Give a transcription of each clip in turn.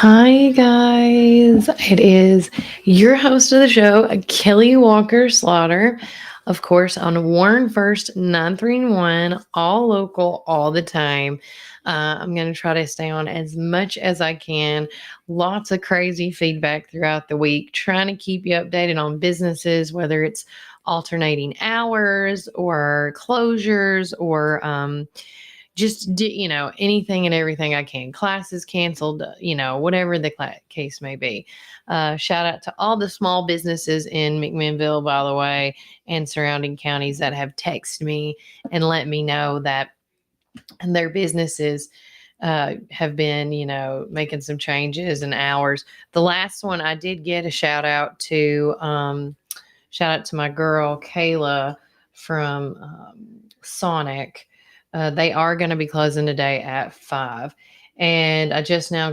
Hi, guys. It is your host of the show, Kelly Walker Slaughter. Of course, on Warren First 931, all local, all the time. I'm going to try to stay on as much as I can. Lots of crazy feedback throughout the week, trying to keep you updated on businesses, whether it's alternating hours or closures or, anything and everything I can. Classes canceled, whatever the case may be. Shout out to all the small businesses in McMinnville, by the way, and surrounding counties that have texted me and let me know that their businesses have been, making some changes and hours. The last one I did get a shout out to. Shout out to my girl Kayla from Sonic. They are going to be closing today at 5. And I just now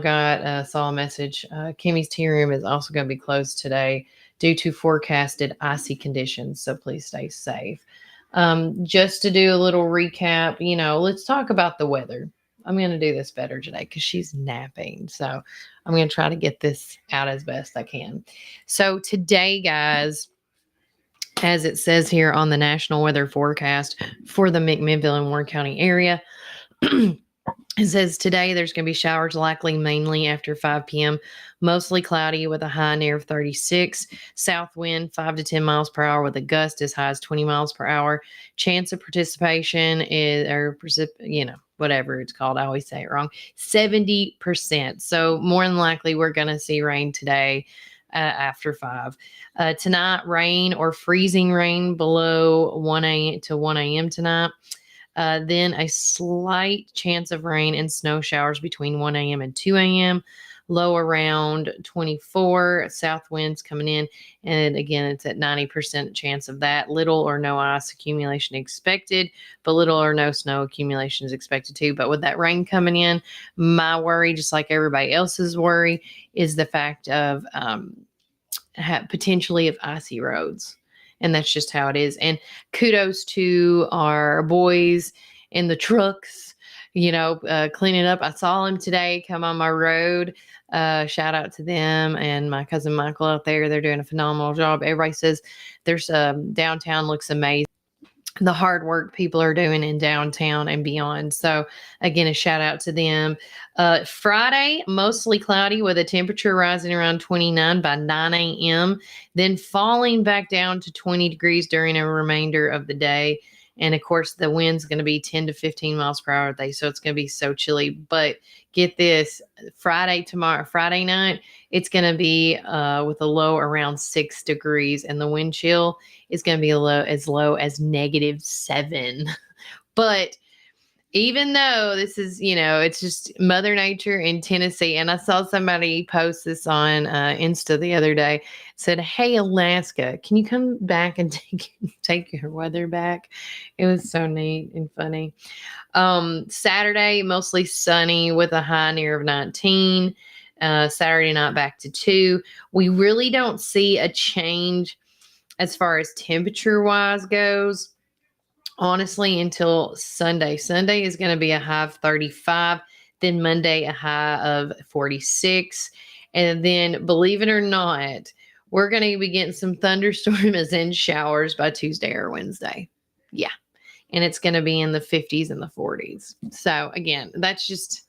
saw a message. Kimmy's Tea Room is also going to be closed today due to forecasted icy conditions. So please stay safe. Just to do a little recap, let's talk about the weather. I'm going to do this better today because she's napping. So I'm going to try to get this out as best I can. So today, guys, as it says here on the national weather forecast for the McMinnville and Warren County area, it says today there's going to be showers likely mainly after 5 p.m. Mostly cloudy with a high near 36. South wind 5 to 10 miles per hour with a gust as high as 20 miles per hour. Chance of participation whatever it's called. I always say it wrong. 70%. So more than likely we're going to see rain today. After 5. Tonight, rain or freezing rain below 1 a.m. to 1 a.m. tonight. Then a slight chance of rain and snow showers between 1 a.m. and 2 a.m. Low around 24. South winds coming in. And again, it's at 90% chance of that. Little or no ice accumulation expected, but little or no snow accumulation is expected too. But with that rain coming in, my worry, just like everybody else's worry, is the fact of potentially of icy roads. And that's just how it is. And kudos to our boys in the trucks, cleaning up. I saw them today come on my road. Shout out to them and my cousin Michael out there. They're doing a phenomenal job. Everybody says there's downtown looks amazing. The hard work people are doing in downtown and beyond. So again, a shout out to them. Friday, mostly cloudy with a temperature rising around 29 by 9 a.m., then falling back down to 20 degrees during a remainder of the day. And of course, the wind's going to be 10 to 15 miles per hour today. So it's going to be so chilly. But get this, Friday night, it's going to be with a low around 6 degrees. And the wind chill is going to be as low as -7. But even though this is, it's just Mother Nature in Tennessee. And I saw somebody post this on Insta the other day, said, "Hey, Alaska, can you come back and take your weather back?" It was so neat and funny. Saturday, mostly sunny with a high near of 19. Saturday night back to 2. We really don't see a change as far as temperature wise goes, honestly, until Sunday. Sunday is going to be a high of 35, then Monday a high of 46. And then, believe it or not, we're going to be getting some thunderstorms and showers by Tuesday or Wednesday. Yeah. And it's going to be in the 50s and the 40s. So again, that's just,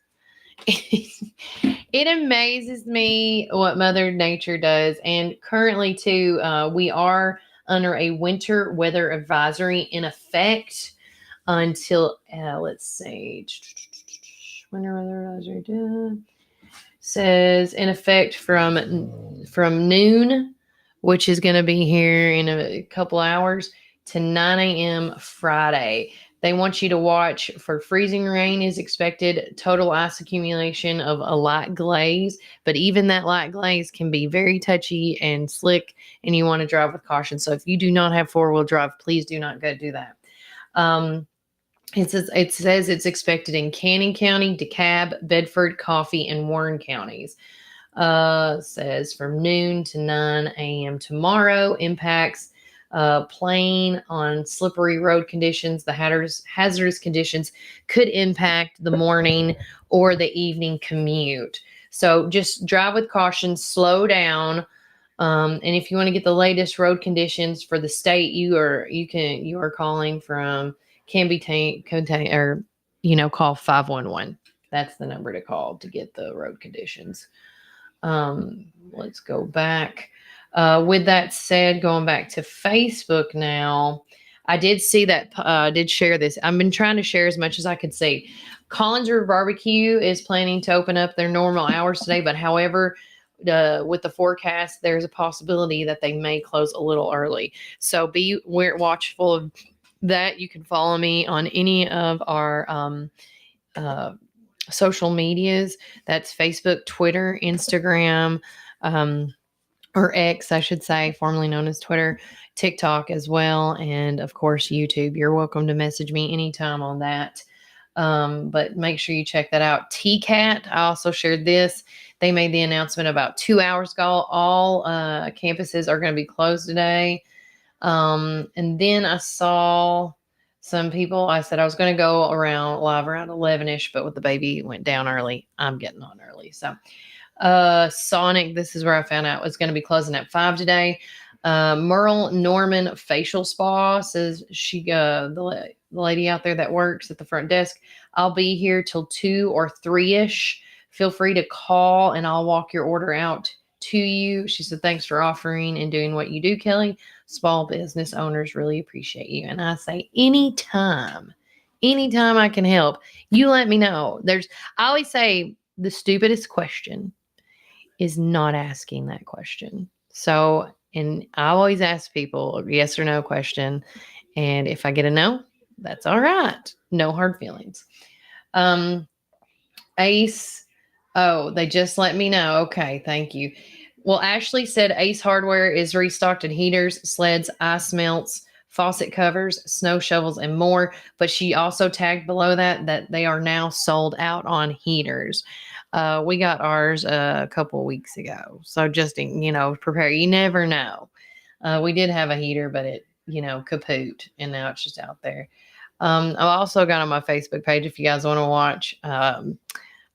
it amazes me what Mother Nature does. And currently too, we are under a winter weather advisory in effect until, let's see, winter weather advisory says in effect from noon, which is going to be here in a couple hours, to 9 a.m. Friday. They want you to watch for freezing rain is expected, total ice accumulation of a light glaze, but even that light glaze can be very touchy and slick, and you want to drive with caution. So if you do not have four-wheel drive, please do not go do that. It says it's expected in Cannon County, DeKalb, Bedford, Coffee, and Warren counties. Says from noon to 9 a.m. tomorrow. Impacts plain on slippery road conditions. The hazardous conditions could impact the morning or the evening commute. So just drive with caution, slow down. And if you want to get the latest road conditions for the state you are calling from, can be contain or call 511. That's the number to call to get the road conditions. Let's go back. With that said, going back to Facebook now, I did see that, did share this. I've been trying to share as much as I could see. Collinsburg Barbecue is planning to open up their normal hours today, but however, with the forecast, there's a possibility that they may close a little early. So be watchful of that. You can follow me on any of our social medias. That's Facebook, Twitter, Instagram, or X, I should say, formerly known as Twitter, TikTok as well, and of course YouTube. You're welcome to message me anytime on that. But make sure you check that out. TCAT, I also shared this. They made the announcement about 2 hours ago. All campuses are going to be closed today. And then I saw some people, I said I was going to go live around 11ish, but with the baby went down early, I'm getting on early. So Sonic, this is where I found out, was going to be closing at 5 today. Merle Norman Facial Spa says the lady out there that works at the front desk, I'll be here till 2 or 3ish. Feel free to call and I'll walk your order out to you. She said, thanks for offering and doing what you do, Kelly. Small business owners really appreciate you. And I say, anytime I can help, you let me know. I always say the stupidest question is not asking that question. So, and I always ask people a yes or no question. And if I get a no, that's all right. No hard feelings. Ace. Oh, they just let me know. Okay. Thank you. Well, Ashley said Ace Hardware is restocked in heaters, sleds, ice melts, faucet covers, snow shovels, and more. But she also tagged below that they are now sold out on heaters. We got ours a couple of weeks ago. So just, prepare. You never know. We did have a heater, but it, kaput, and now it's just out there. I also got on my Facebook page if you guys want to watch.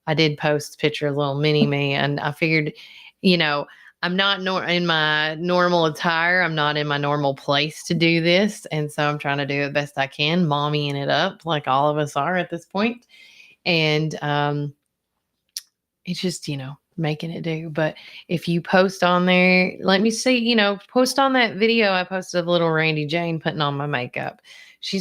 I did post a picture of little mini me, and I figured, I'm not in my normal attire. I'm not in my normal place to do this. And so I'm trying to do the best I can, mommying it up like all of us are at this point. And it's just, making it do. But if you post on there, let me see, post on that video I posted of little Randy Jane putting on my makeup. I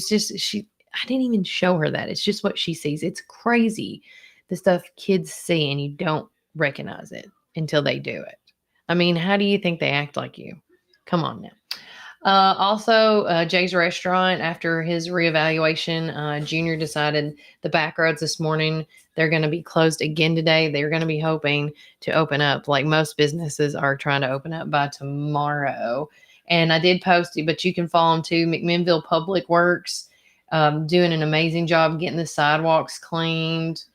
didn't even show her that. It's just what she sees. It's crazy, the stuff kids see, and you don't recognize it until they do it. I mean, how do you think they act like you? Come on now. Also, Jay's Restaurant, after his reevaluation, Junior decided the back roads this morning, they're going to be closed again today. They're going to be hoping to open up, like most businesses are trying to open up, by tomorrow. And I did post it, but you can follow them too. McMinnville Public Works, doing an amazing job getting the sidewalks cleaned.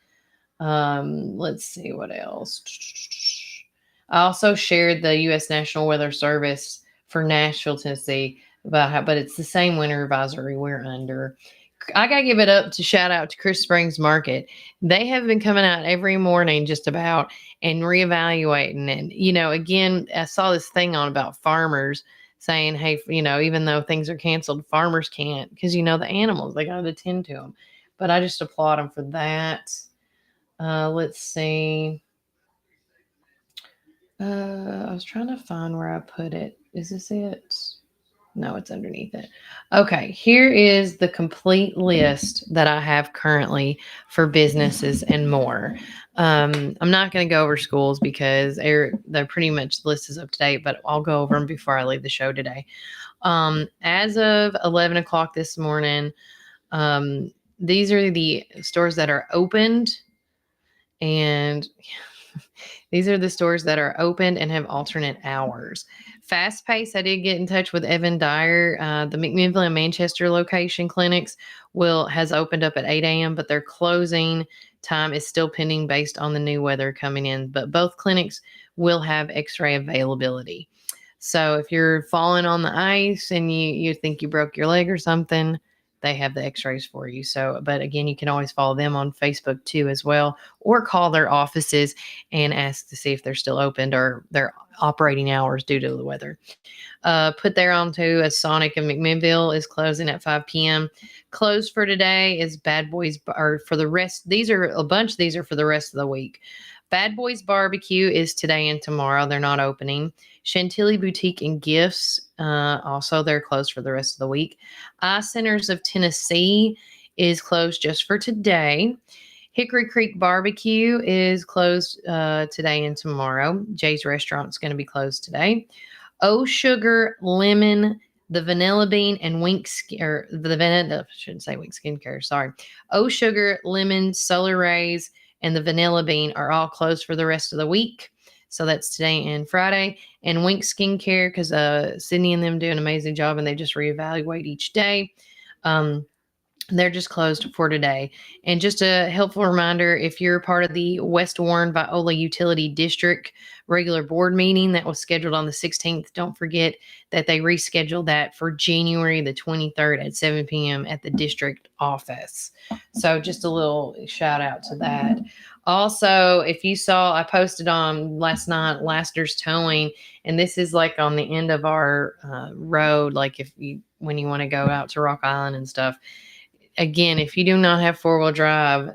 Let's see what else. I also shared the U.S. National Weather Service for Nashville, Tennessee, but it's the same winter advisory we're under. I got to give it up to shout out to Chris Springs Market. They have been coming out every morning just about and reevaluating. And, again, I saw this thing on about farmers saying, hey, even though things are canceled, farmers can't because, the animals, they got to tend to them. But I just applaud them for that. Let's see. I was trying to find where I put it. Is this it? No, it's underneath it. Okay, here is the complete list that I have currently for businesses and more. I'm not going to go over schools because they're pretty much, the list is up to date, but I'll go over them before I leave the show today. As of 11 o'clock this morning, these are the stores that are opened, and these are the stores that are opened and have alternate hours. Fast Pace, I did get in touch with Evan Dyer. The McMinnville and Manchester location clinics has opened up at 8 a.m., but their closing time is still pending based on the new weather coming in. But both clinics will have x-ray availability. So if you're falling on the ice and you think you broke your leg or something, they have the x-rays for you. So, but again, you can always follow them on Facebook too as well, or call their offices and ask to see if they're still open or their operating hours due to the weather. Put there onto a Sonic in McMinnville is closing at 5 p.m. Closed for today is Bad Boys, or for the rest. These are a bunch. These are for the rest of the week. Bad Boys Barbecue is today and tomorrow. They're not opening. Chantilly Boutique and Gifts, also they're closed for the rest of the week. Eye Centers of Tennessee is closed just for today. Hickory Creek Barbecue is closed today and tomorrow. Jay's Restaurant is going to be closed today. Oh Sugar Lemon, the Vanilla Bean, and Wink or the Vanilla, I shouldn't say Wink Skincare, sorry. Oh Sugar Lemon, Solar Rays, and the Vanilla Bean are all closed for the rest of the week. So that's today and Friday. And Wink Skincare, because Sydney and them do an amazing job, and they just reevaluate each day. They're just closed for today. And just a helpful reminder, if you're part of the West Warren Viola Utility District regular board meeting that was scheduled on the 16th, don't forget that they rescheduled that for January the 23rd at 7 p.m. at the district office. So just a little shout out to that. Also, if you saw, I posted on last night, Laster's Towing, and this is like on the end of our road, like when you want to go out to Rock Island and stuff. Again, if you do not have four-wheel drive,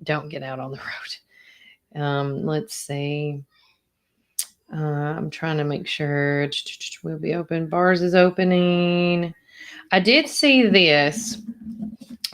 don't get out on the road. Let's see. I'm trying to make sure we'll be open. Bars is opening. I did see this.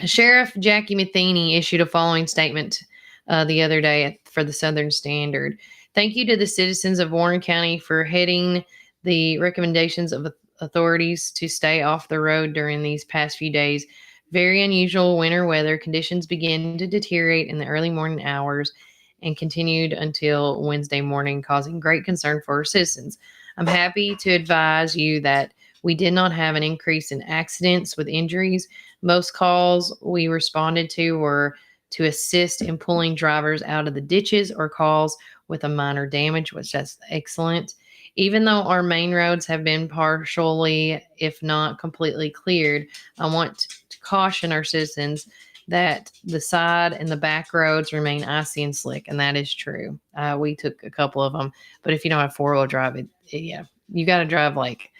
Sheriff Jackie Matheny issued a following statement the other day for the Southern Standard. Thank you to the citizens of Warren County for heeding the recommendations of authorities to stay off the road during these past few days. Very unusual winter weather conditions began to deteriorate in the early morning hours and continued until Wednesday morning, causing great concern for our citizens. I'm happy to advise you that we did not have an increase in accidents with injuries. Most calls we responded to were to assist in pulling drivers out of the ditches or calls with a minor damage, which that's excellent. Even though our main roads have been partially, if not completely cleared, I want to caution our citizens that the side and the back roads remain icy and slick, and that is true. We took a couple of them, but if you don't have four-wheel drive, you got to drive like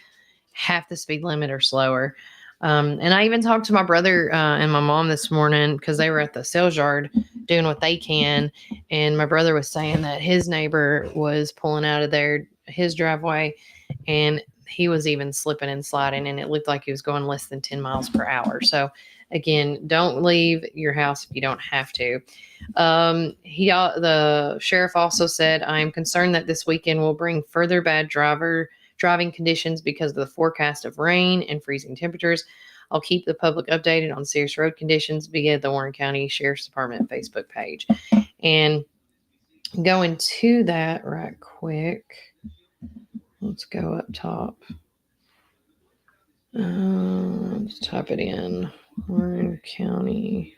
half the speed limit or slower. And I even talked to my brother and my mom this morning because they were at the sales yard doing what they can, and my brother was saying that his neighbor was pulling out of his driveway, and he was even slipping and sliding, and it looked like he was going less than 10 miles per hour. So again, don't leave your house if you don't have to. The sheriff also said, I am concerned that this weekend will bring further bad driving conditions because of the forecast of rain and freezing temperatures. I'll keep the public updated on serious road conditions via the Warren County Sheriff's Department Facebook page. And going to that right quick, let's go up top. Let's type it in. Warren County.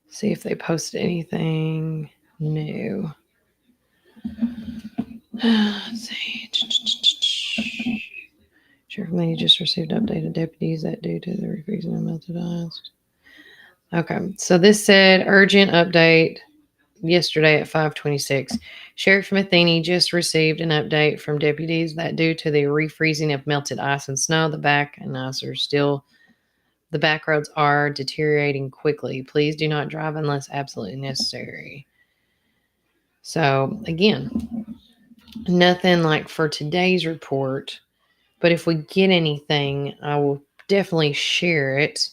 See if they posted anything new. Let's see. Sheriff May just received updated deputies that due to the refreezing of melted ice. Okay, so this said urgent update yesterday at 5:26. Sheriff Matheny just received an update from deputies that due to the refreezing of melted ice and snow, the back roads are deteriorating quickly. Please do not drive unless absolutely necessary. So again, nothing like for today's report, but if we get anything, I will definitely share it.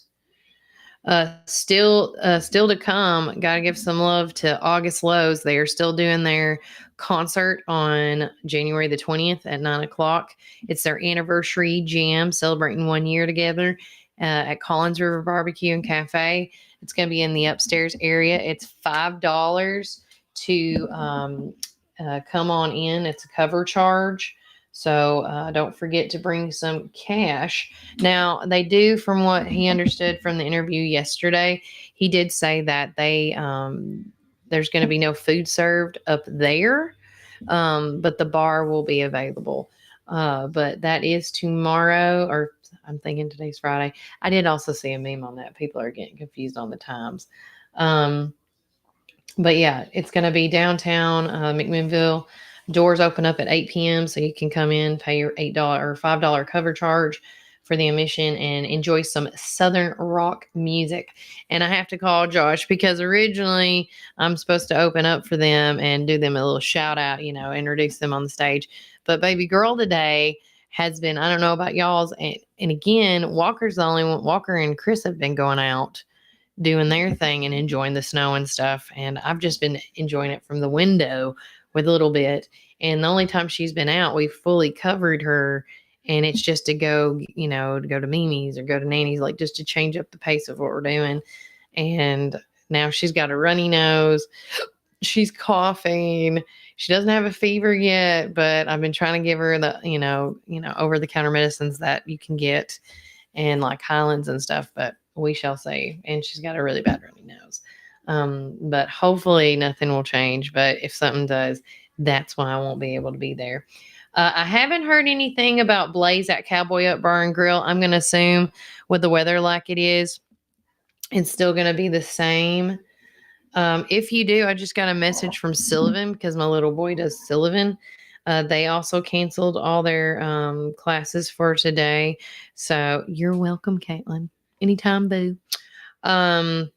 Still to come, gotta give some love to August Lows. They are still doing their concert on January the 20th at 9:00. It's their anniversary jam, celebrating 1 year together at Collins River Barbecue and Cafe. It's going to be in the upstairs area. It's $5 to come on in. It's a cover charge. So don't forget to bring some cash. Now, they do, from what he understood from the interview yesterday, he did say that there's going to be no food served up there, but the bar will be available. But that is tomorrow, or I'm thinking today's Friday. I did also see a meme on that. People are getting confused on the times. Um, but yeah, it's going to be downtown McMinnville. Doors open up at 8 p.m. So you can come in, pay your $8 or $5 cover charge for the admission and enjoy some Southern rock music. And I have to call Josh because originally I'm supposed to open up for them and do them a little shout out, introduce them on the stage. But baby girl today has been, I don't know about y'all's. And again, Walker's the only one. Walker and Chris have been going out doing their thing and enjoying the snow and stuff. And I've just been enjoying it from the window with a little bit. And the only time she's been out, we've fully covered her. And it's just to go, to go to Mimi's or go to Nanny's, like just to change up the pace of what we're doing. And now she's got a runny nose. She's coughing. She doesn't have a fever yet, but I've been trying to give her the, over the counter medicines that you can get and like Highlands and stuff, but we shall see. And she's got a really bad runny nose. But hopefully nothing will change. But if something does, that's why I won't be able to be there. I haven't heard anything about Blaze at Cowboy Up Bar and Grill. I'm going to assume with the weather like it is, it's still going to be the same. If you do, I just got a message from Sullivan because my little boy does Sullivan. They also canceled all their classes for today. So you're welcome, Caitlin. Anytime, boo. Yeah,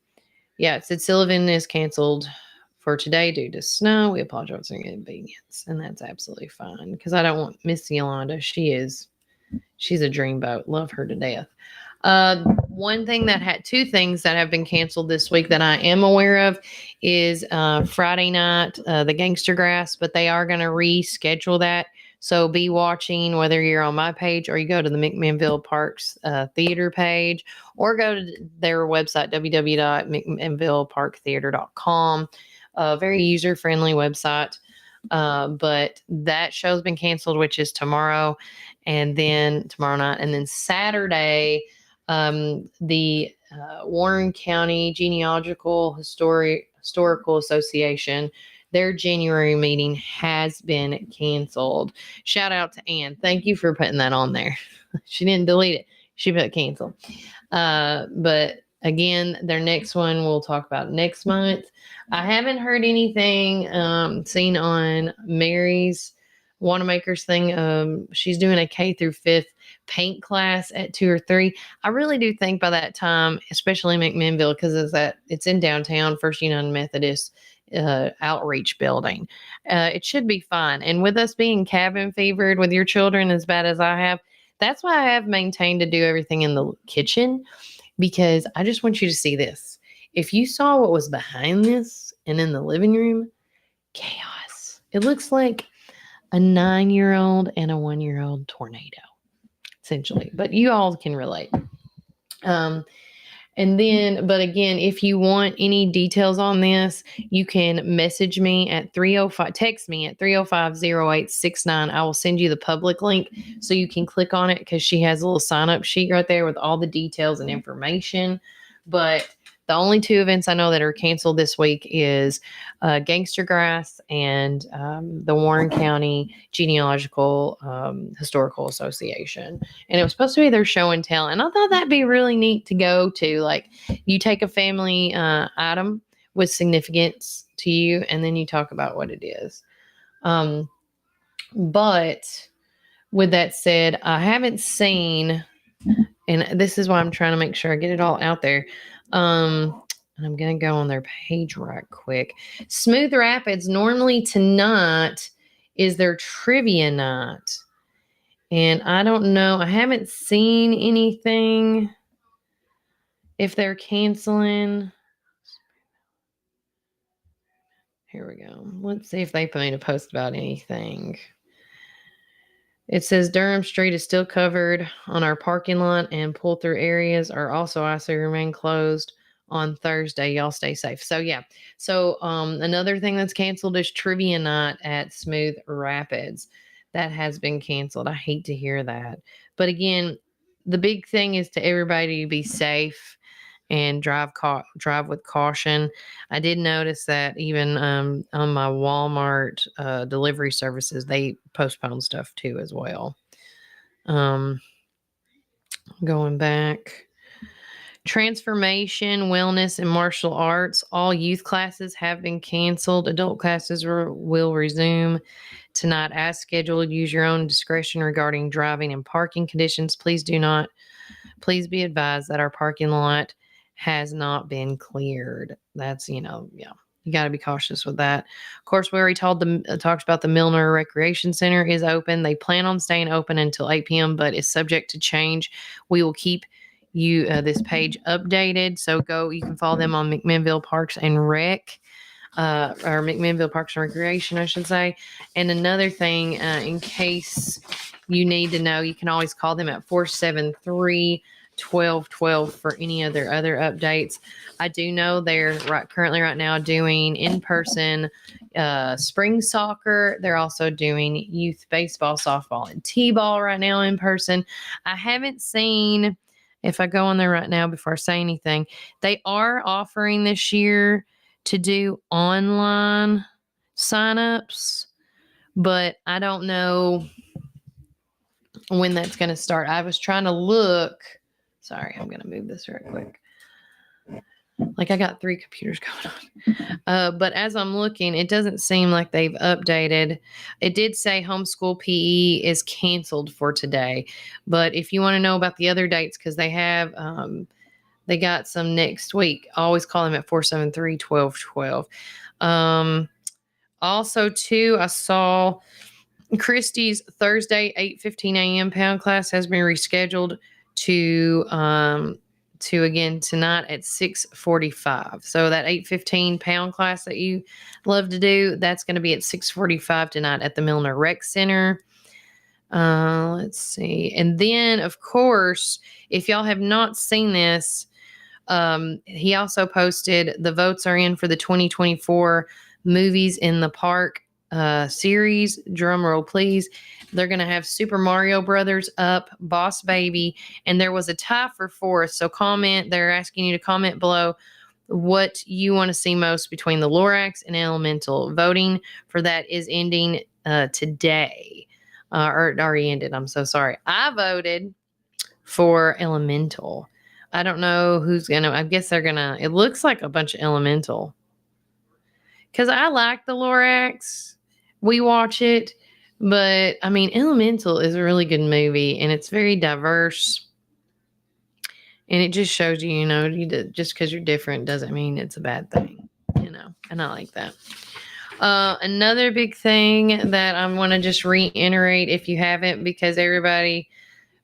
it said Sullivan is canceled for today due to snow. We apologize for inconvenience. And that's absolutely fine because I don't want Miss Yolanda. She's a dreamboat. Love her to death. Two things that have been canceled this week that I am aware of is Friday night, the Gangster Grass, but they are going to reschedule that. So be watching whether you're on my page or you go to the McMinnville Parks Theater page or go to their website, www.mcminnvilleparktheater.com. Very user-friendly website. But that show's been canceled, which is tomorrow and then tomorrow night. And then Saturday, the Warren County Genealogical Historical Association, their January meeting has been canceled. Shout out to Ann. Thank you for putting that on there. She didn't delete it. She put cancel. But again, their next one we'll talk about next month. I haven't heard anything seen on Mary's Wanamaker's thing. She's doing a K through 5th paint class at 2 or 3. I really do think by that time, especially McMinnville, because it's in downtown First United Methodist outreach building. It should be fun. And with us being cabin fevered with your children as bad as I have, that's why I have maintained to do everything in the kitchen, because I just want you to see this. If you saw what was behind this and in the living room, chaos. It looks like a 9-year-old and a 1-year-old tornado, essentially. But you all can relate. But again, if you want any details on this, you can message me at text me at 305-0869. I will send you the public link so you can click on it because she has a little sign up sheet right there with all the details and information. But the only 2 events I know that are canceled this week is Gangster Grass and the Warren County Genealogical Historical Association. And it was supposed to be their show and tell. And I thought that'd be really neat to go to. Like, you take a family item with significance to you, and then you talk about what it is. But with that said, I haven't seen, and this is why I'm trying to make sure I get it all out there. And I'm going to go on their page right quick. Smooth Rapids, normally tonight is their trivia night. And I don't know. I haven't seen anything if they're canceling. Here we go. Let's see if they made a post about anything. It says Durham Street is still covered on our parking lot, and pull-through areas are also also remain closed on Thursday. Y'all stay safe. So yeah. So another thing that's canceled is trivia night at Smooth Rapids. That has been canceled. I hate to hear that. But again, the big thing is to everybody to be safe and drive with caution. I did notice that even on my Walmart delivery services, they postpone stuff too as well. Going back. Transformation, wellness, and martial arts. All youth classes have been canceled. Adult classes will resume tonight as scheduled. Use your own discretion regarding driving and parking conditions. Please be advised that our parking lot has not been cleared. That's, yeah. You got to be cautious with that. Of course, we already talked about the Milner Recreation Center is open. They plan on staying open until 8 p.m., but it's subject to change. We will keep you this page updated. So you can follow them on McMinnville Parks and Rec, or McMinnville Parks and Recreation, I should say. And another thing, in case you need to know, you can always call them at 473-1212 for any other updates. I do know they're currently right now doing in-person spring soccer. They're also doing youth baseball, softball, and t-ball right now in person. I haven't seen, if I go on there right now before I say anything, they are offering this year to do online signups, but I don't know when that's going to start. I was trying to look. Sorry, I'm going to move this real quick. Like, I got 3 computers going on. But as I'm looking, it doesn't seem like they've updated. It did say homeschool PE is canceled for today. But if you want to know about the other dates, because they have, they got some next week, always call them at 473-1212. Also, too, I saw Christy's Thursday 8:15 a.m. pound class has been rescheduled to again tonight at 6:45. So that 8:15 pound class that you love to do, that's going to be at 6:45 tonight at the Milner Rec Center. Let's see. And then, of course, if y'all have not seen this, he also posted the votes are in for the 2024 Movies in the Park series. Drum roll, please. They're going to have Super Mario Brothers, Up, Boss Baby, and there was a tie for 4th. So they're asking you to comment below what you want to see most between the Lorax and Elemental. Voting for that is ending today. Or it already ended. I'm so sorry. I voted for Elemental. I don't know who's going to, I guess they're going to, it looks like a bunch of Elemental. Because I like the Lorax. We watch it. But, I mean, Elemental is a really good movie. And it's very diverse. And it just shows you, just because you're different doesn't mean it's a bad thing. And I like that. Another big thing that I want to just reiterate, if you haven't, because everybody,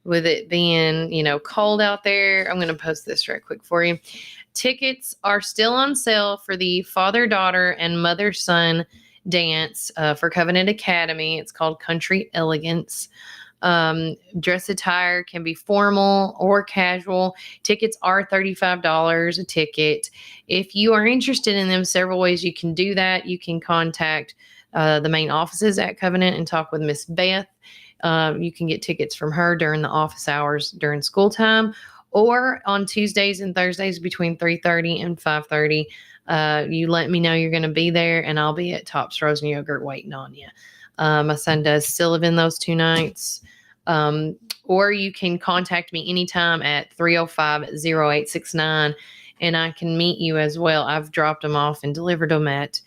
with it being, cold out there, I'm going to post this right quick for you. Tickets are still on sale for the father-daughter and mother-son dance for Covenant Academy. It's called Country Elegance. Dress attire can be formal or casual. Tickets are $35 a ticket. If you are interested in them, several ways you can do that. You can contact the main offices at Covenant and talk with Miss Beth. You can get tickets from her during the office hours during school time, or on Tuesdays and Thursdays between 3:30 and 5:30. You let me know you're going to be there, and I'll be at Tops Frozen Yogurt waiting on you. My son does still live in those 2 nights. Or you can contact me anytime at 305-0869, and I can meet you as well. I've dropped them off and delivered them at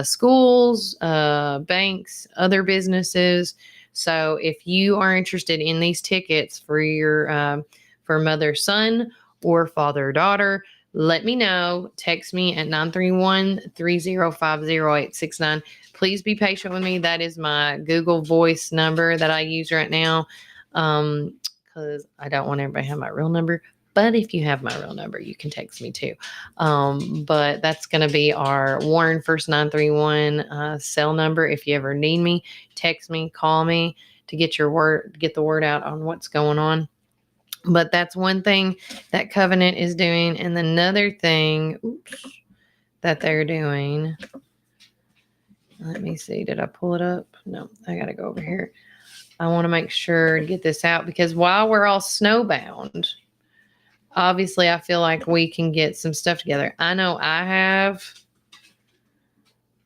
schools, banks, other businesses. So if you are interested in these tickets for your for mother-son or father-daughter, let me know. Text me at 931-305-0869. Please be patient with me. That is my Google Voice number that I use right now, because I don't want everybody to have my real number. But if you have my real number, you can text me too. But that's going to be our Warren First 931 cell number. If you ever need me, text me, call me to get the word out on what's going on. But that's one thing that Covenant is doing. And another thing that they're doing, let me see, did I pull it up? No, I got to go over here. I want to make sure to get this out, because while we're all snowbound, obviously I feel like we can get some stuff together. I know I have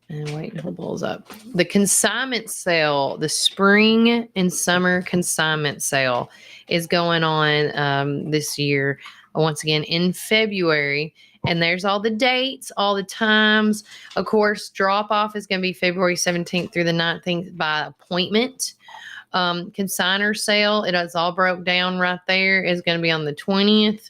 And wait until it pulls up. The consignment sale, the spring and summer consignment sale is going on this year, once again in February. And there's all the dates, all the times. Of course, drop off is going to be February 17th through the 19th by appointment. Consigner sale, it is all broke down right there, is going to be on the 20th.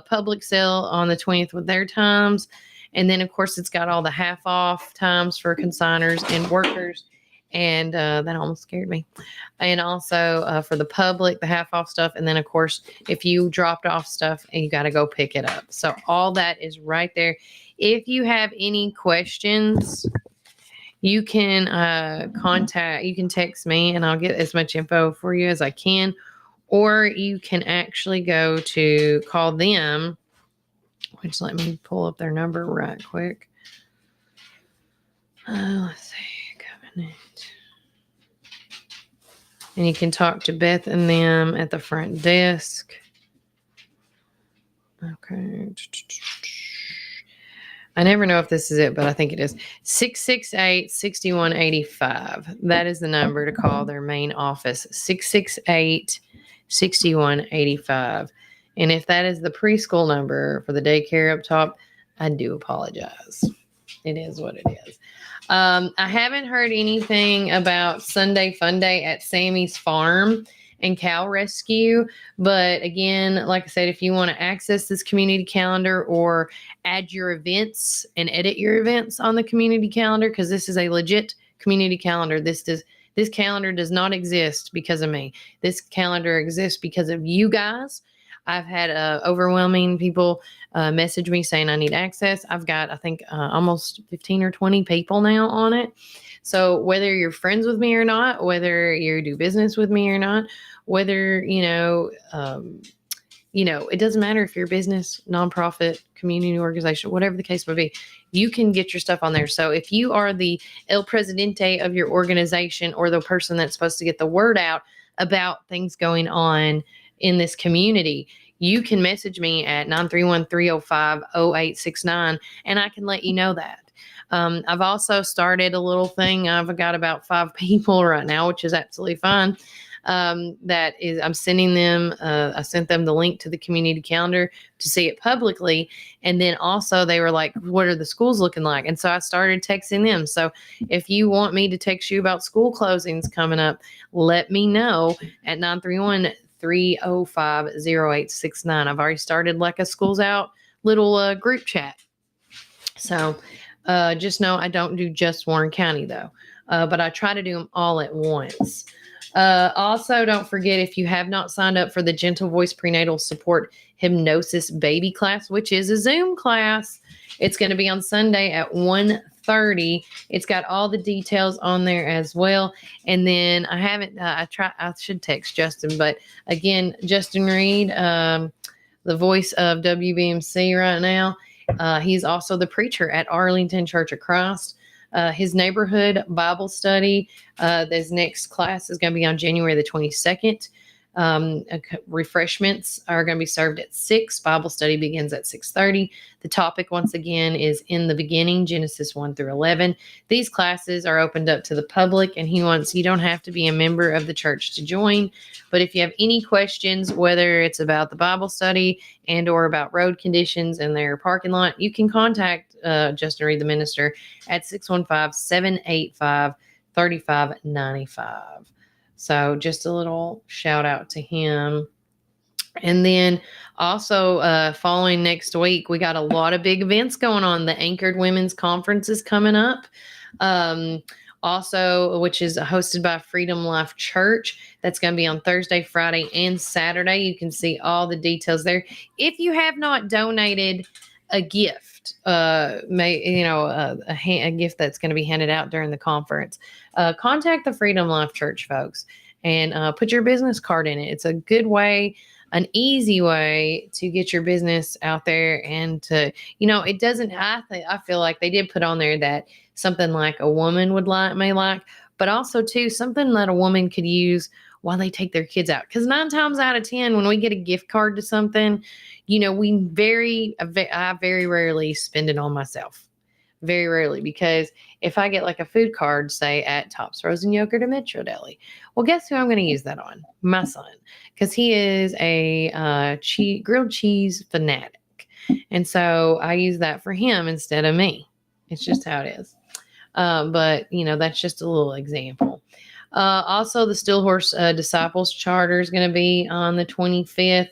Public sale on the 20th with their times. And then, of course, it's got all the half off times for consigners and workers. And that almost scared me. And also for the public, the half off stuff. And then, of course, if you dropped off stuff and you got to go pick it up. So all that is right there. If you have any questions, you can you can text me and I'll get as much info for you as I can. Or you can actually call them. Which, let me pull up their number right quick. Let's see, Covenant. And you can talk to Beth and them at the front desk. Okay. I never know if this is it, but I think it is. 668-6185. That is the number to call their main office. 668-6185. And if that is the preschool number for the daycare up top, I do apologize. It is what it is. I haven't heard anything about Sunday Fun Day at Sammy's Farm and Cow Rescue. But again, like I said, if you want to access this community calendar or add your events and edit your events on the community calendar, because this is a legit community calendar. This calendar does not exist because of me. This calendar exists because of you guys. I've had overwhelming people message me saying I need access. I've got, I think, almost 15 or 20 people now on it. So whether you're friends with me or not, whether you do business with me or not, whether, it doesn't matter if you're a business, nonprofit, community organization, whatever the case may be, you can get your stuff on there. So if you are the El Presidente of your organization or the person that's supposed to get the word out about things going on in this community, you can message me at 931-305-0869 and I can let you know that. I've also started a little thing. I've got about 5 people right now, which is absolutely fine. I'm sending them, I sent them the link to the community calendar to see it publicly. And then also they were like, what are the schools looking like? And so I started texting them. So if you want me to text you about school closings coming up, let me know at 931-305-0869. I've already started like a schools out little group chat. So just know I don't do just Warren County though, but I try to do them all at once. Also, don't forget, if you have not signed up for the Gentle Voice Prenatal Support Hypnosis Baby class, which is a Zoom class, it's going to be on Sunday at 1:30. It's got all the details on there as well. And then I should text Justin, but again, Justin Reed, the voice of WBMC right now, he's also the preacher at Arlington Church of Christ. His neighborhood Bible study, this next class is going to be on January the 22nd. Refreshments are going to be served at 6. Bible study begins at 6:30. The topic, once again, is in the beginning, Genesis 1 through 11. These classes are opened up to the public, and you don't have to be a member of the church to join. But if you have any questions, whether it's about the Bible study and or about road conditions in their parking lot, you can contact Justin Reed, the minister, at 615-785-3595. So just a little shout out to him. And then also following next week, we got a lot of big events going on. The Anchored Women's Conference is coming up. Also, which is hosted by Freedom Life Church. That's going to be on Thursday, Friday, and Saturday. You can see all the details there. If you have not donated a gift, a gift that's going to be handed out during the conference, contact the Freedom Life Church folks and put your business card in it. It's a good way, an easy way to get your business out there and to, it doesn't, I feel like they did put on there that something like a woman may like, but also too, something that a woman could use while they take their kids out. Because 9 times out of 10, when we get a gift card to something, I very rarely spend it on myself. very rarely, because if I get like a food card, say at Tops Frozen Yogurt or Metro Deli, well, guess who I'm going to use that on? My son, because he is a grilled cheese fanatic. And so I use that for him instead of me. It's just how it is. But, that's just a little example. Also, the Stillhorse Disciples Charter is going to be on the 25th.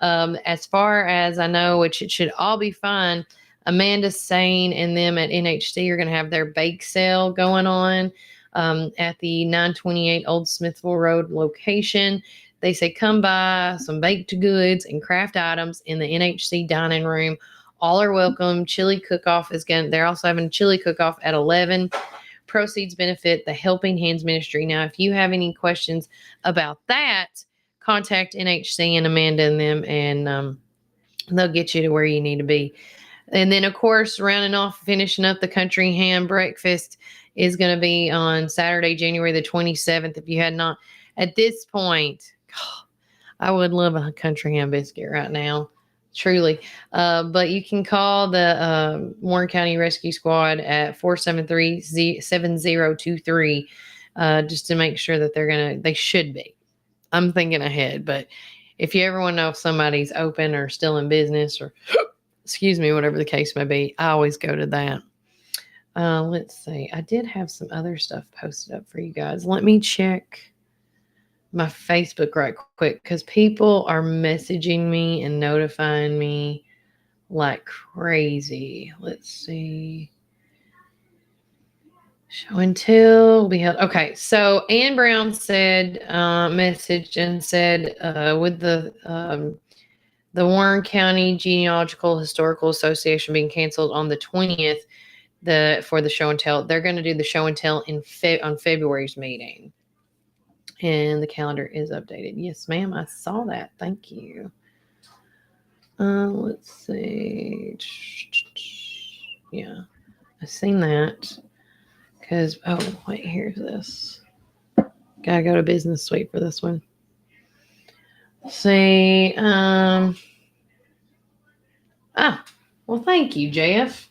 As far as I know, which it should all be fine, Amanda Sane and them at NHC are going to have their bake sale going on at the 928 Old Smithville Road location. They say come buy some baked goods and craft items in the NHC dining room. All are welcome. Chili cook-off is going. They're also having a chili cook-off at 11. Proceeds benefit the Helping Hands Ministry. Now, if you have any questions about that, contact NHC and Amanda and them, and they'll get you to where you need to be. And then, of course, finishing up the Country Ham Breakfast is going to be on Saturday, January the 27th. If you had not, at this point, I would love a country ham biscuit right now, truly. But you can call the Warren County Rescue Squad at 473-7023 just to make sure that they should be. I'm thinking ahead, but if you ever want to know if somebody's open or still in business or, excuse me, whatever the case may be, I always go to that. Let's see. I did have some other stuff posted up for you guys. Let me check my Facebook right quick, because people are messaging me and notifying me like crazy. Let's see. Show and tell will be held. Okay, so Ann Brown said, messaged and said, with the Warren County Genealogical Historical Association being canceled on the 20th, for the show and tell, they're going to do the show and tell on February's meeting. And the calendar is updated. Yes, ma'am, I saw that. Thank you. Let's see. Yeah, I've seen that. Because, wait, here's this. Gotta go to Business Suite for this one. Let's see. Well, thank you, Jeff.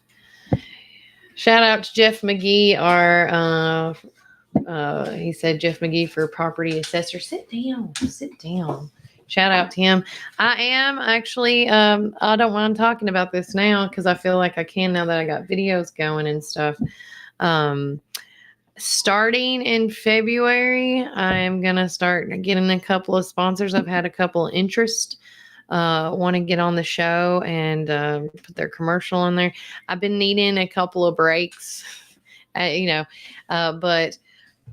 Shout out to Jeff McGee, he said Jeff McGee for property assessor. Sit down. Shout out to him. I am actually, I don't mind talking about this now because I feel like I can now that I got videos going and stuff. Starting in February, I'm going to start getting a couple of sponsors. I've had a couple of interest, want to get on the show and put their commercial on there. I've been needing a couple of breaks, but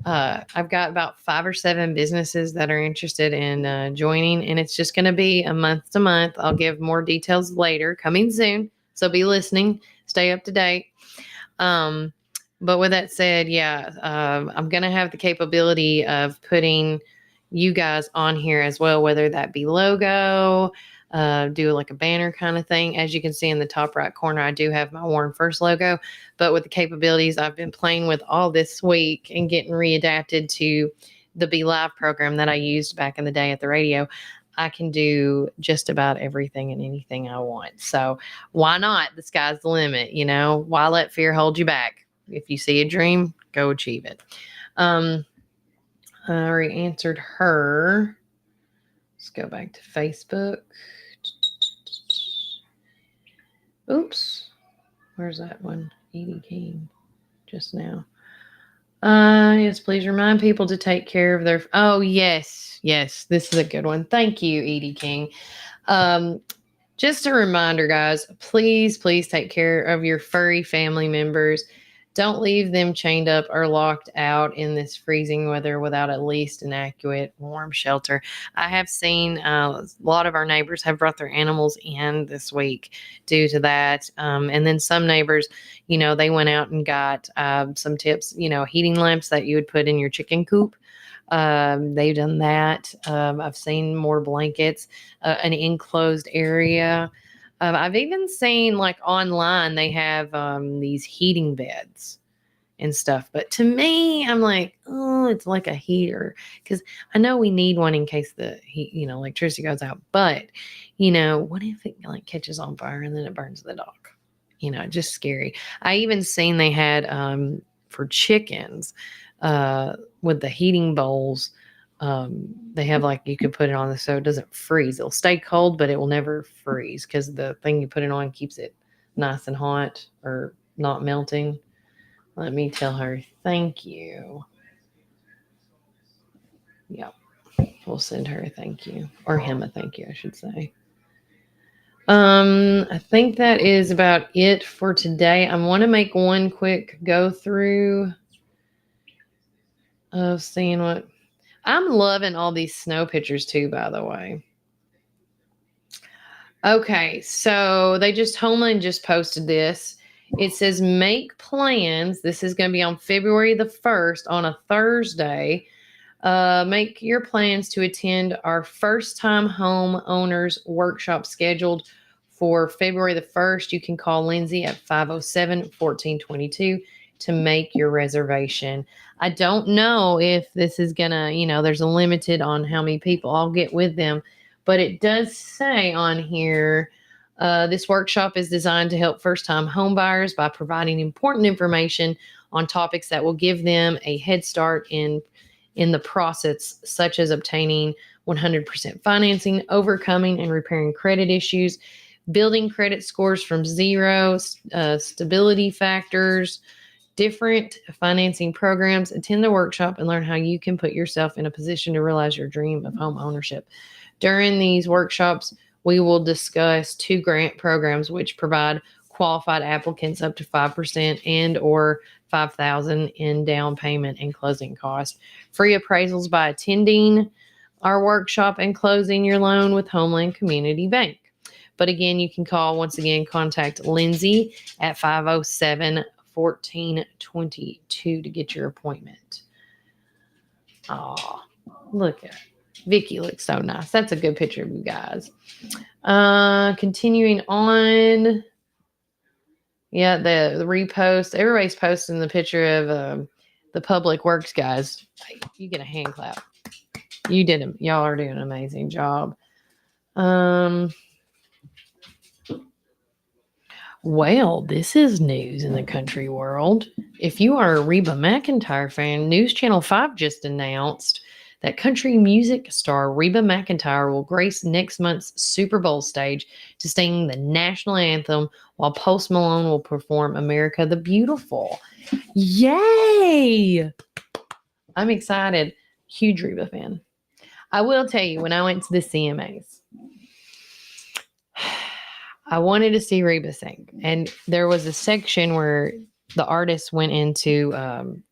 I've got about 5 or 7 businesses that are interested in joining, and it's just going to be a month to month. I'll give more details later, coming soon. So be listening, stay up to date. But with that said, I'm going to have the capability of putting you guys on here as well, whether that be logo, do like a banner kind of thing. As you can see in the top right corner, I do have my Warren First logo, but with the capabilities I've been playing with all this week and getting readapted to the Be Live program that I used back in the day at the radio, I can do just about everything and anything I want. So why not? The sky's the limit, why let fear hold you back? If you see a dream, go achieve it. I already answered her. Let's go back to Facebook. Oops. Where's that one? Edie King. Just now. Yes, please remind people to take care of their... Oh, yes. Yes, this is a good one. Thank you, Edie King. Just a reminder, guys, please take care of your furry family members. Don't leave them chained up or locked out in this freezing weather without at least an adequate warm shelter. I have seen a lot of our neighbors have brought their animals in this week due to that. And then some neighbors, they went out and got some tips, heating lamps that you would put in your chicken coop. They've done that. I've seen more blankets, an enclosed area. I've even seen like online, they have these heating beds and stuff. But to me, I'm like, oh, it's like a heater, because I know we need one in case the heat, electricity goes out. But, what if it like catches on fire and then it burns the dog? just scary. I even seen they had for chickens with the heating bowls. They have like you can put it on so it doesn't freeze. It'll stay cold, but it will never freeze because the thing you put it on keeps it nice and hot or not melting. Let me tell her thank you. Yep, we'll send her a thank you or him a thank you, I should say. I think that is about it for today. I want to make one quick go through of seeing what I'm loving all these snow pictures too, by the way. Okay, so Homeland just posted this. It says make plans. This is going to be on February the 1st on a Thursday. Make your plans to attend our first time home owners workshop scheduled for February the 1st. You can call Lindsay at 507-1422 to make your reservation. I don't know if this is gonna, there's a limited on how many people I'll get with them, but it does say on here, this workshop is designed to help first-time homebuyers by providing important information on topics that will give them a head start in the process, such as obtaining 100% financing, overcoming and repairing credit issues, building credit scores from zero, stability factors, different financing programs. Attend the workshop and learn how you can put yourself in a position to realize your dream of home ownership. During these workshops, we will discuss 2 grant programs which provide qualified applicants up to 5% and or $5,000 in down payment and closing costs. Free appraisals by attending our workshop and closing your loan with Homeland Community Bank. But again, you can contact Lindsay at 507-1422 to get your appointment. Oh, look at Vicky looks so nice. That's a good picture of you guys. Continuing on. Yeah, the repost. Everybody's posting the picture of the public works guys. You get a hand clap. Y'all are doing an amazing job. Well, this is news in the country world. If you are a Reba McEntire fan, News Channel 5 just announced that country music star Reba McEntire will grace next month's Super Bowl stage to sing the national anthem while Post Malone will perform America the Beautiful. Yay! I'm excited. Huge Reba fan. I will tell you, when I went to the CMAs, I wanted to see Reba sing. And there was a section where the artist went into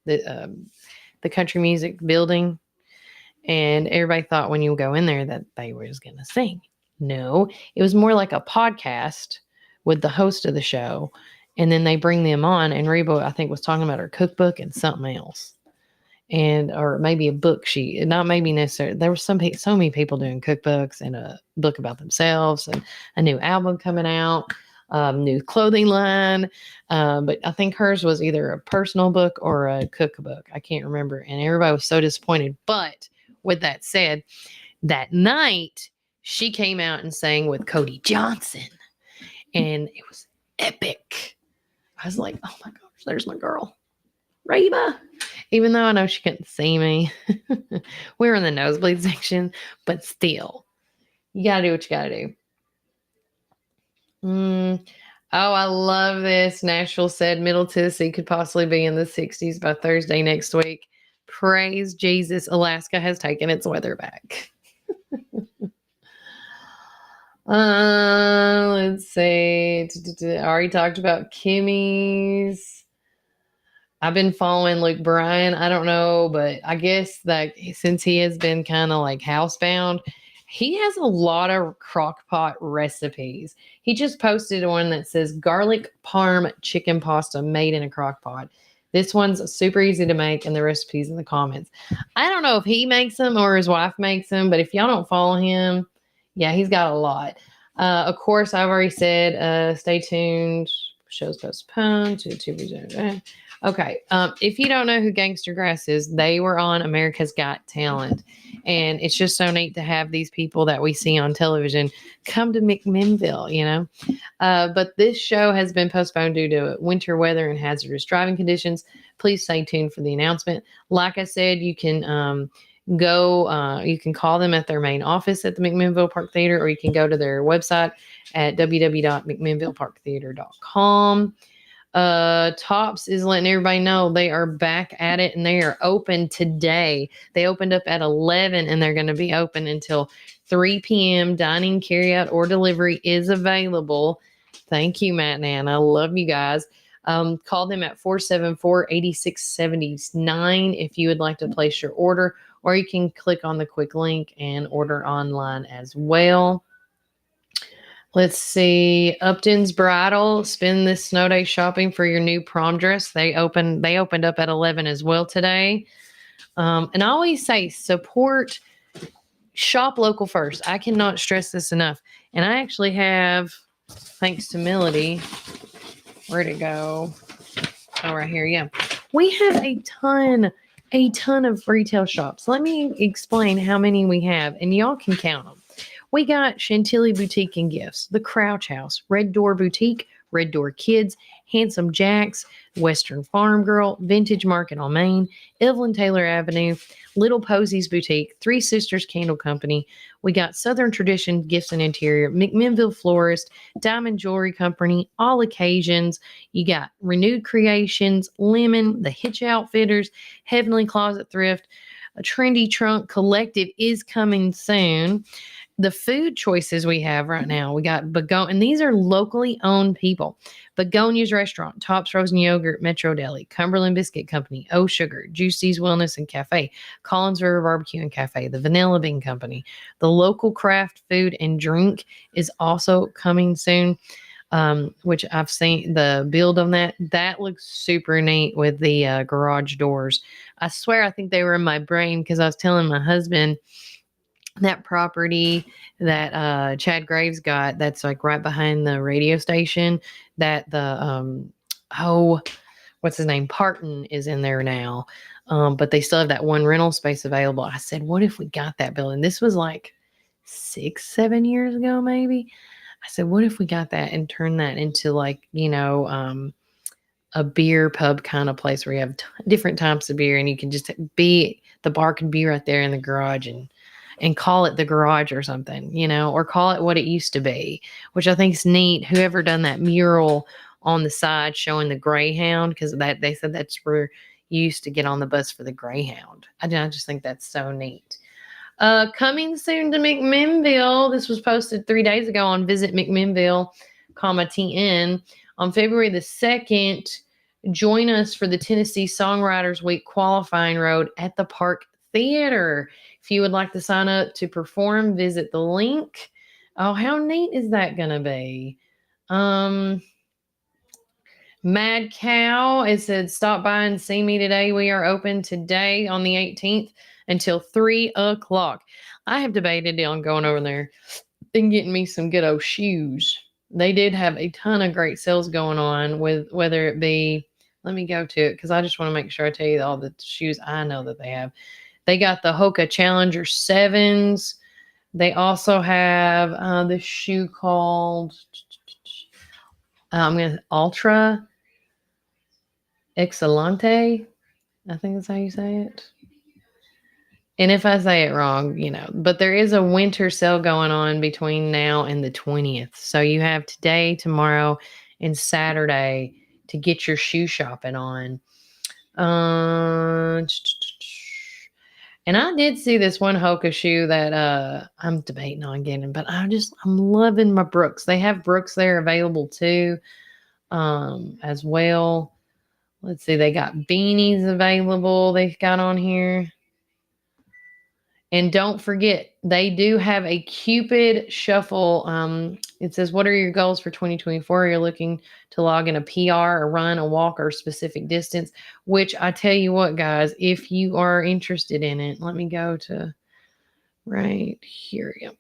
the country music building. And everybody thought when you go in there that they were just going to sing. No, it was more like a podcast with the host of the show. And then they bring them on. And Reba, I think, was talking about her cookbook and something else. Or maybe a book not maybe necessarily. There were so many people doing cookbooks and a book about themselves and a new album coming out, new clothing line. But I think hers was either a personal book or a cookbook. I can't remember. And everybody was so disappointed. But with that said, that night she came out and sang with Cody Johnson, and it was epic. I was like, oh my gosh, there's my girl, Reba. Even though I know she couldn't see me, we were in the nosebleed section, but still, you gotta do what you gotta do. Oh, I love this. Nashville said Middle Tennessee could possibly be in the 60s by Thursday next week. Praise Jesus. Alaska has taken its weather back. Let's see. I already talked about Kimmy's. I've been following Luke Bryan. I don't know, but I guess that since he has been kind of like housebound, he has a lot of crock pot recipes. He just posted one that says garlic parm chicken pasta made in a crock pot. This one's super easy to make, and the recipe's in the comments. I don't know if he makes them or his wife makes them, but if y'all don't follow him, yeah, he's got a lot. Of course, I've already said stay tuned. Shows postponed to 2%. Okay. If you don't know who Gangster Grass is, they were on America's Got Talent. And it's just so neat to have these people that we see on television come to McMinnville, you know. But this show has been postponed due to winter weather and hazardous driving conditions. Please stay tuned for the announcement. Like I said, you can you can call them at their main office at the McMinnville Park Theater, or you can go to their website at www.mcminnvilleparktheater.com. Tops is letting everybody know they are back at it and they are open today. They opened up at 11 and they're going to be open until 3 p.m. Dining, carryout, or delivery is available. Thank you, Matt and Ann. I love you guys. Call them at 474-8679 if you would like to place your order, or you can click on the quick link and order online as well. Let's see. Upton's Bridal. Spend this snow day shopping for your new prom dress. They opened up at 11 as well today. And I always say shop local first. I cannot stress this enough. And I actually have, thanks to Melody, where'd it go? Oh, right here. Yeah. We have a ton of retail shops. Let me explain how many we have, and y'all can count them. We got Chantilly Boutique and Gifts, The Crouch House, Red Door Boutique, Red Door Kids, Handsome Jacks, Western Farm Girl, Vintage Market on Main, Evelyn Taylor Avenue, Little Posies Boutique, Three Sisters Candle Company. We got Southern Tradition Gifts and Interior, McMinnville Florist, Diamond Jewelry Company, All Occasions. You got Renewed Creations, Lemon, The Hitch Outfitters, Heavenly Closet Thrift, a Trendy Trunk Collective is coming soon. The food choices we have right now, we got Begonia, and these are locally owned people. Begonia's Restaurant, Tops Frozen Yogurt, Metro Deli, Cumberland Biscuit Company, O Sugar, Juicy's Wellness and Cafe, Collins River Barbecue and Cafe, the Vanilla Bean Company. The local craft food and drink is also coming soon, which I've seen the build on that. That looks super neat with the garage doors. I swear I think they were in my brain because I was telling my husband that property that Chad Graves got, that's like right behind the radio station, that the what's his name, Parton is in there now, but they still have that one rental space available. I said, what if we got that building? This was like 6-7 years ago maybe. I said, what if we got that and turned that into like, a beer pub kind of place where you have different types of beer and you can just the bar can be right there in the garage and call it the garage or something, or call it what it used to be, which I think is neat. Whoever done that mural on the side showing the Greyhound, because that they said that's where you used to get on the bus for the Greyhound. I just think that's so neat. Coming soon to McMinnville. This was posted 3 days ago on Visit McMinnville, TN. On February the 2nd, join us for the Tennessee Songwriters Week qualifying road at the Park Theater. If you would like to sign up to perform, visit the link. Oh, how neat is that going to be? Mad Cow, it said, stop by and see me today. We are open today on the 18th until 3 o'clock. I have debated on going over there and getting me some good old shoes. They did have a ton of great sales going on with whether it be, let me go to it because I just want to make sure I tell you all the shoes I know that they have. They got the Hoka Challenger 7s. They also have this shoe called Ultra Excellente. I think that's how you say it. And if I say it wrong, but there is a winter sale going on between now and the 20th. So you have today, tomorrow, and Saturday to get your shoe shopping on. And I did see this one Hoka shoe that I'm debating on getting, but I'm loving my Brooks. They have Brooks there available too, as well. Let's see, they got beanies available. They've got on here. And don't forget, they do have a Cupid Shuffle. It says, what are your goals for 2024? You're looking to log in a PR, a run, a walk, or a specific distance, which I tell you what, guys, if you are interested in it, let me go to right here. Yeah.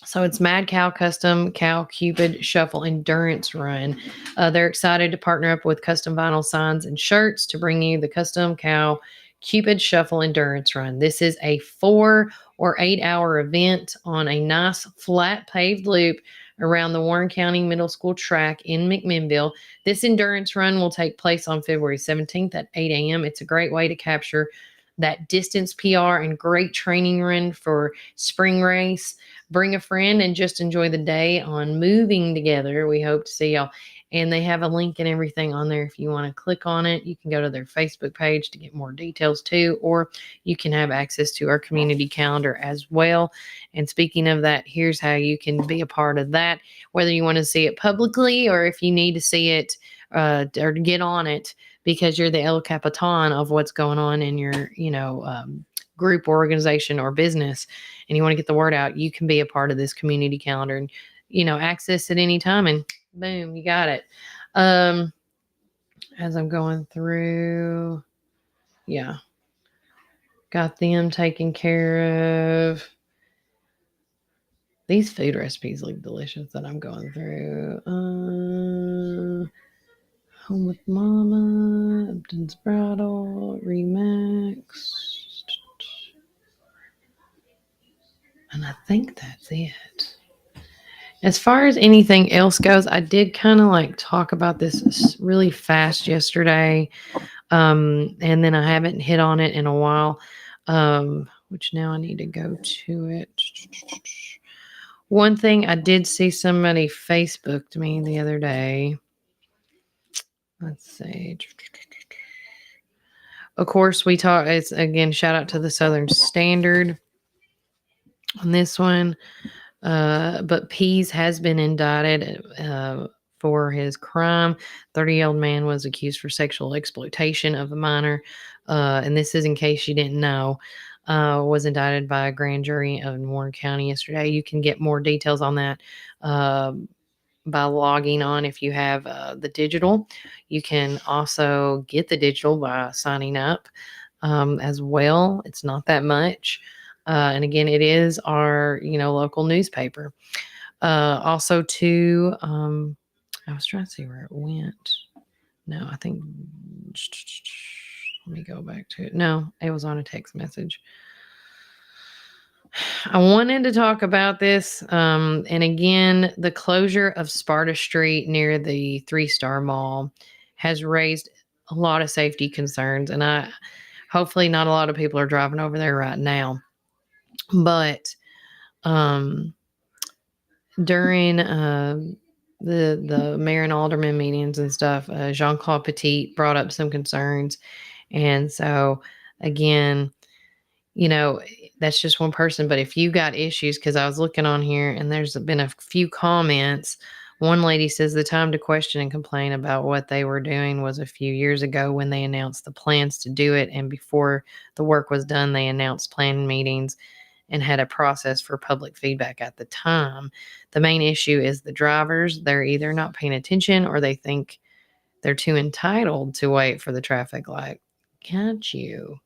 So it's Mad Cow Custom Cow Cupid Shuffle Endurance Run. They're excited to partner up with Custom Vinyl Signs and Shirts to bring you the Custom Cow Cupid Shuffle Endurance Run. This is a 4 or 8 hour event on a nice flat paved loop around the Warren County Middle School track in McMinnville. This endurance run will take place on February 17th at 8 a.m. It's a great way to capture that distance PR and great training run for spring race. Bring a friend and just enjoy the day on Moving Together. We hope to see y'all. And they have a link and everything on there. If you want to click on it, you can go to their Facebook page to get more details too, or you can have access to our community calendar as well. And speaking of that, here's how you can be a part of that, whether you want to see it publicly or if you need to see it or get on it because you're the El Capitan of what's going on in your, group, organization, or business, and you want to get the word out, you can be a part of this community calendar and, access at any time, and boom, you got it. As I'm going through, yeah, got them taken care of. These food recipes look delicious that I'm going through. Home with Mama, Upton's Bridal, Remax. And I think that's it. As far as anything else goes, I did kind of like talk about this really fast yesterday. And then I haven't hit on it in a while, which now I need to go to it. One thing I did see somebody Facebooked me the other day. Let's see. Of course, we talk. It's again, shout out to the Southern Standard on this one. But Pease has been indicted for his crime. 30-year-old man was accused for sexual exploitation of a minor. And this is in case you didn't know. Was indicted by a grand jury in Warren County yesterday. You can get more details on that by logging on if you have the digital. You can also get the digital by signing up as well. It's not that much. And again, it is our, local newspaper. Also, too, I was trying to see where it went. No, I think, let me go back to it. No, it was on a text message. I wanted to talk about this. And again, the closure of Sparta Street near the 3-Star Mall has raised a lot of safety concerns. And hopefully not a lot of people are driving over there right now. But during the mayor and alderman meetings and stuff, Jean-Claude Petit brought up some concerns. And so, again, that's just one person. But if you got issues, because I was looking on here and there's been a few comments. One lady says the time to question and complain about what they were doing was a few years ago when they announced the plans to do it. And before the work was done, they announced planning meetings and had a process for public feedback at the time. The main issue is the drivers. They're either not paying attention or they think they're too entitled to wait for the traffic light. Got you.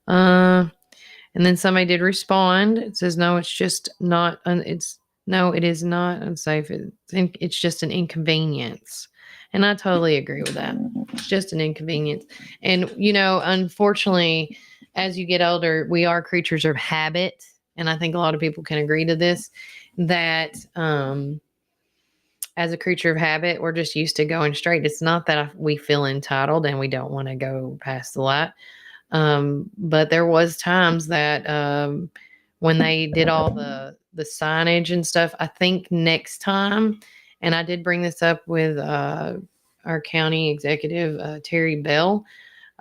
And then somebody did respond. It says, no, it's just not, it is not unsafe. It's just an inconvenience. And I totally agree with that. It's just an inconvenience. And, unfortunately, as you get older, we are creatures of habit. And I think a lot of people can agree to this, that as a creature of habit, we're just used to going straight. It's not that we feel entitled and we don't want to go past the light. But there was times that when they did all the signage and stuff, I think next time, and I did bring this up with our county executive, Terry Bell,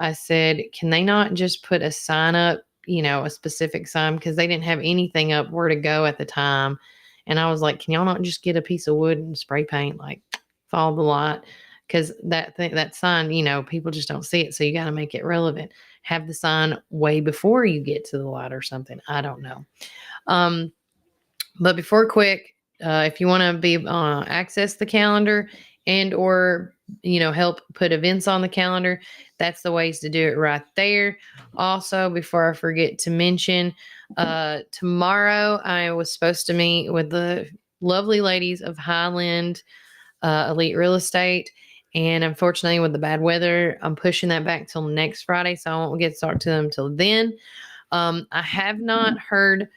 I said, can they not just put a sign up, a specific sign, because they didn't have anything up where to go at the time. And I was like, can y'all not just get a piece of wood and spray paint, like follow the light? Because that sign, people just don't see it. So you got to make it relevant. Have the sign way before you get to the light or something. I don't know. But before quick, if you want to be access the calendar and or help put events on the calendar, that's the ways to do it right there. Also, before I forget to mention, tomorrow I was supposed to meet with the lovely ladies of Highland Elite Real Estate. And unfortunately, with the bad weather, I'm pushing that back till next Friday. So I won't get to talk to them till then. I have not heard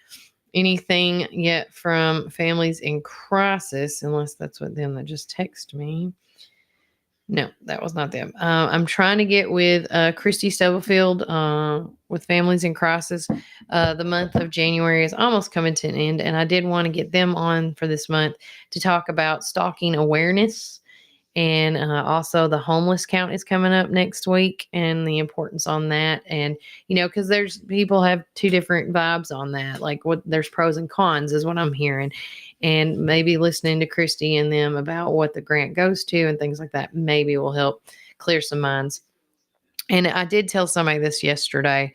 anything yet from Families in Crisis, unless that's what them that just text me. No, that was not them. I'm trying to get with Christy Stubblefield with Families in Crisis. The month of January is almost coming to an end, and I did want to get them on for this month to talk about stalking awareness. And also, the homeless count is coming up next week and the importance on that. And, because there's people have two different vibes on that. Like, there's pros and cons, is what I'm hearing. And maybe listening to Christy and them about what the grant goes to and things like that maybe will help clear some minds. And I did tell somebody this yesterday.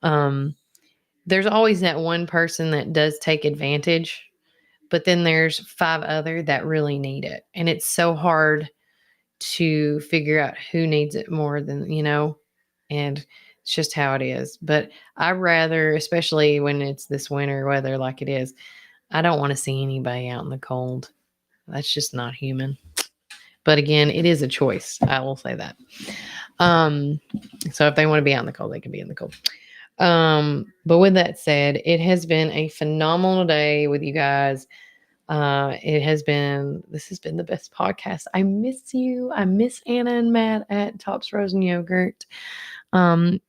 There's always that one person that does take advantage, but then there's 5 other that really need it. And it's so hard to figure out who needs it more than, and it's just how it is. But I rather, especially when it's this winter weather like it is, I don't want to see anybody out in the cold. That's just not human. But again, it is a choice. I will say that. So if they want to be out in the cold, they can be in the cold. But with that said, it has been a phenomenal day with you guys. This has been the best podcast. I miss you. I miss Anna and Matt at Tops Frozen Yogurt.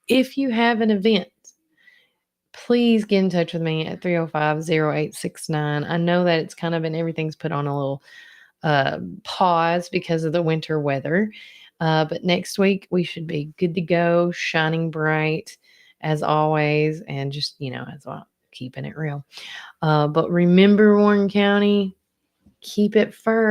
If you have an event, please get in touch with me at 305-0869. I know that it's kind of everything's put on a little pause because of the winter weather. But next week we should be good to go, shining bright as always, and just, as well, keeping it real. But remember, Warren County, keep it first.